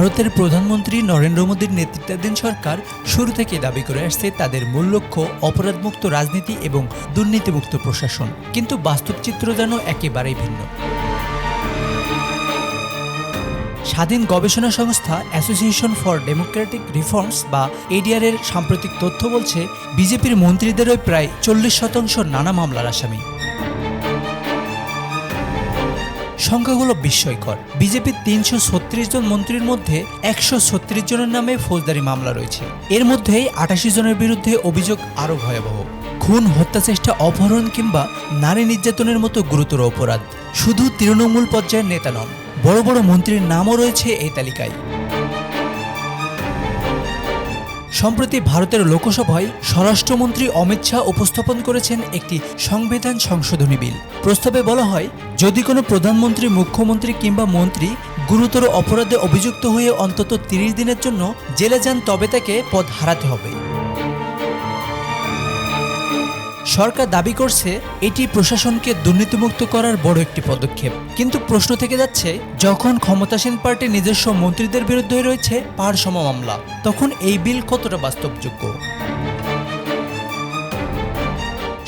ভারতের প্রধানমন্ত্রী নরেন্দ্র মোদীর নেতৃত্বাধীন সরকার শুরু থেকে দাবি করে আসছে তাদের মূল লক্ষ্য অপরাধমুক্ত রাজনীতি এবং দুর্নীতিমুক্ত প্রশাসন, কিন্তু বাস্তব চিত্র যেন একেবারেই ভিন্ন। স্বাধীন গবেষণা সংস্থা অ্যাসোসিয়েশন ফর ডেমোক্রেটিক রিফর্মস বা এডিআর এর সাম্প্রতিক তথ্য বলছে, বিজেপির মন্ত্রীদেরও প্রায় 40% নানা মামলার আসামি। সংখ্যাগুলো বিস্ময়কর। বিজেপির 336 জন মন্ত্রীর মধ্যে 136 জনের নামে ফৌজদারি মামলা রয়েছে। এর মধ্যে 88 জনের বিরুদ্ধে অভিযোগ আরও ভয়াবহ: খুন, হত্যাচেষ্টা, অপহরণ কিংবা নারী নির্যাতনের মতো গুরুতর অপরাধ। শুধু তৃণমূল পর্যায়ের নেতা নন, বড় বড় মন্ত্রীর নামও রয়েছে এই তালিকায়। সম্প্রতি ভারতের লোকসভায় স্বরাষ্ট্রমন্ত্রী অমিত শাহ উপস্থাপন করেছেন একটি সংবিধান সংশোধনী বিল। প্রস্তাবে বলা হয়, যদি কোনো প্রধানমন্ত্রী, মুখ্যমন্ত্রী কিংবা মন্ত্রী গুরুতর অপরাধে অভিযুক্ত হয়ে অন্তত 30 দিনের জন্য জেলে যান, তবে তাকে পদ হারাতে হবে। সরকার দাবি করছে এটি প্রশাসনকে দুর্নীতিমুক্ত করার বড় একটি পদক্ষেপ, কিন্তু প্রশ্ন থেকে যাচ্ছে, যখন ক্ষমতাসীন পার্টি নিজস্ব মন্ত্রীদের বিরুদ্ধে রয়েছে পাহাড়সম মামলা, তখন এই বিল কতটা বাস্তবযোগ্য?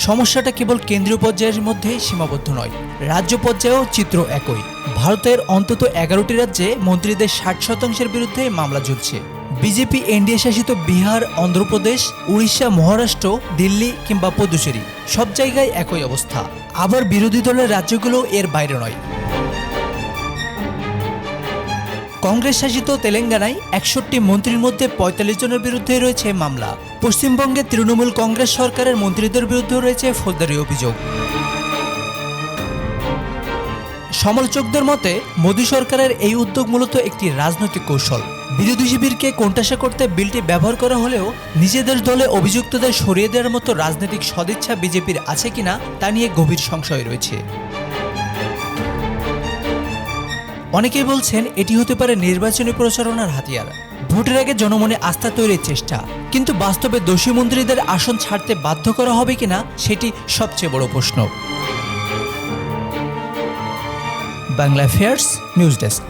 সমস্যাটা কেবল কেন্দ্রীয় পর্যায়ের মধ্যে সীমাবদ্ধ নয়, রাজ্য পর্যায়েও চিত্র একই। ভারতের অন্তত 11টি রাজ্যে মন্ত্রীদের 60% বিরুদ্ধে মামলা ঝুলছে। বিজেপি এনডিএ শাসিত বিহার, অন্ধ্রপ্রদেশ, উড়িষ্যা, মহারাষ্ট্র, দিল্লি কিংবা পুদুচেরি, সব জায়গায় একই অবস্থা। আবার বিরোধী দলের রাজ্যগুলো এর বাইরে নয়। কংগ্রেস শাসিত তেলেঙ্গানায় 61 মন্ত্রীর মধ্যে 45 জনের বিরুদ্ধে রয়েছে মামলা। পশ্চিমবঙ্গে তৃণমূল কংগ্রেস সরকারের মন্ত্রীদের বিরুদ্ধে রয়েছে ফৌজদারি অভিযোগ। সমালোচকদের মতে, মোদী সরকারের এই উদ্যোগ মূলত একটি রাজনৈতিক কৌশল। বিরোধী শিবিরকে কোণঠাসা করতে বিলটি ব্যবহার করা হলেও নিজেদের দলে অভিযুক্তদের সরিয়ে দেওয়ার মতো রাজনৈতিক সদিচ্ছা বিজেপির আছে কিনা তা নিয়ে গভীর সংশয় রয়েছে। অনেকেই বলছেন এটি হতে পারে নির্বাচনী প্রচারণার হাতিয়ার, ভোটের আগে জনমনে আস্থা তৈরির চেষ্টা। কিন্তু বাস্তবে দোষী মন্ত্রীদের আসন ছাড়তে বাধ্য করা হবে কিনা, সেটি সবচেয়ে বড় প্রশ্ন। Bangla affairs news desk.